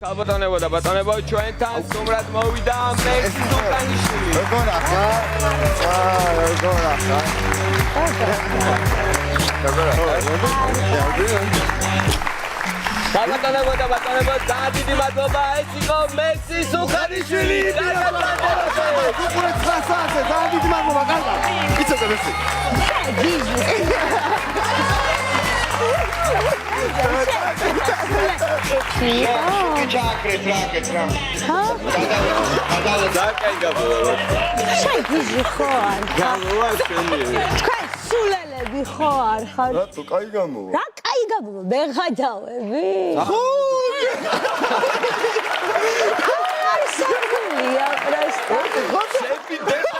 ალბათანებო და ბატონებო ჩვენთან სტუმრად მოვიდა მექსი სულთანიშვილი. როგორ ახლა? ალბათანებო და ბატონებო ძალიან დიდი მადლობა ეს იყო მექსი სულთანიშვილი. უკვე 9 საათზე ძალიან დიდი მადლობა კარგად. იცოდე მექსი. შეგიჟი ხო არ გამოვა შენი. თქვენ სულელები ხო არ ხარ? რატო კაი გამოვა? რა კაი გამოვა? მე ღადავები? ხო! არ საგულია პროსტა. შეფი დედა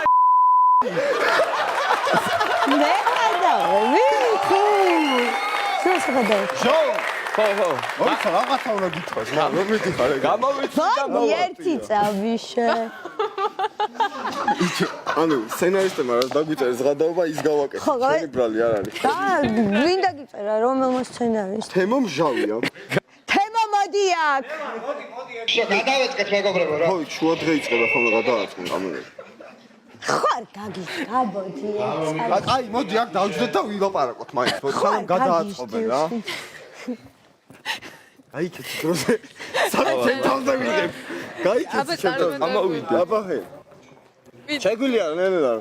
მე ღადავები? ხო. შენ ღადავ. შო. ხო. მოიცა რაღაცა უნდა გითხრას, მაგრამ რომ მიდიხარ ეგ. გამოვიცი და ხო, ერთი წავიშე. ანუ სცენარისტებმა რა დაგვიწერეს ღადაობა ის გავაკეთე. ხო, შენი ბრალი არ არის. და გვინდა გიწერა რომელმა სცენარისტ. თემო მჟავია. თემა მოდი აქ. გადავეწყეთ მეგობრებო რა. ხო, შუა დღე იწყება ხოლმე გადააწყენ კამერები. ხარ გაგიგაბოდი. აი, მოდი აქ დავჯდეთ და ვილაპარაკოთ მაინც. სანამ გადააწყობენ რა. გაიქეთ დროზე. სანამ ჩვენ თავზე ვიდებ. გაიქეთ ჩვენ თავზე. ამოვიდე. აბაჰე. შეგვიძლია ნელა.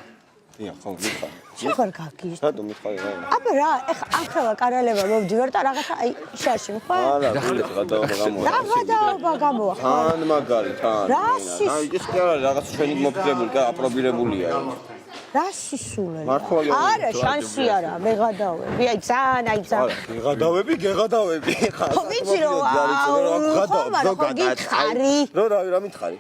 დიახ, ხო, მითხარ. შეხარ გაგიგ. რატო მითხარი რა? აბა რა, ეხა ამხელა კარალება მოვდივარ და რაღაცა აი შარში მიხარ. არა, გადაობა გამოვა. რა გადაობა გამოვა? თან მაგარი, თან. რა სის- აი, ის კი არა, რაღაც ჩვენი მოფიქრებული და აპრობირებულია. რა სისულელი? მართალია. არა, შანსი არა, მე გადავები. აი ძალიან, აი ძალიან. გეღადავები, გეღადავები. ხო ვიცი რომ გითხარი. რო რა მითხარი?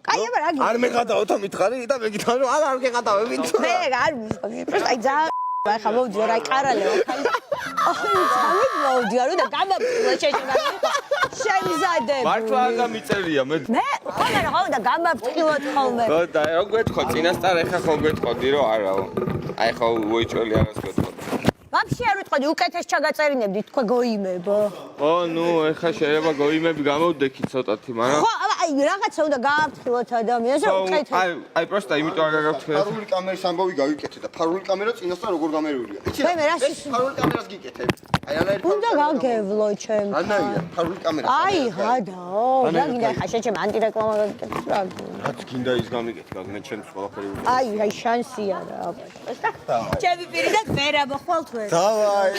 აი აბა რა არ მეგადაო და მითხარი და მე გითხარი რომ არ გეღადავები. მე არ მისწოდი, просто აი ძალიან ახლა მოვდივარ აი კარალევა. აი ძალიან მოვდივარ და გამაფრთხილე შეშეგა. შემზადები. მართლა არ დამიწერია მე. მე ხოლმე რა და გამაფრთხილოთ ხოლმე. ხო და რა გვეთქვა წინასწარ ეხა ხო გვეთქოდი რომ არაო. აი ხო უიჭველი არას გვეთქოდი. ვაფშე არ ვიტყოდი უკეთეს ჩაგაწერინებდი თქვა გოიმებო. ო ნუ ეხა შეიძლება გოიმები გამოვდექი ცოტათი, მაგრამ ხო აი რაღაცა უნდა გააფრთხილოთ ადამიანს რომ უკეთეს. აი პროსტა იმიტომ არ გაგაფრთხილეთ. ფარული კამერის ამბავი გავიკეთე და ფარული კამერა წინასწარ როგორ გამერულია. მე რა ეს ფარული კამერას გიკეთებ. აი არა ერთი. უნდა გაგევლო ჩემ. რანაირად ფარული კამერა. აი ღადაო, რა გინდა ხა შეჩემ ანტირეკლამა გაკეთებს რა. რაც გინდა ის გამიკეთე, გაგმე ჩემს ყველაფერი. აი შანსი არა აბა. ჩემი პირი და ვერა მოხვალ თქვენ. დავაი.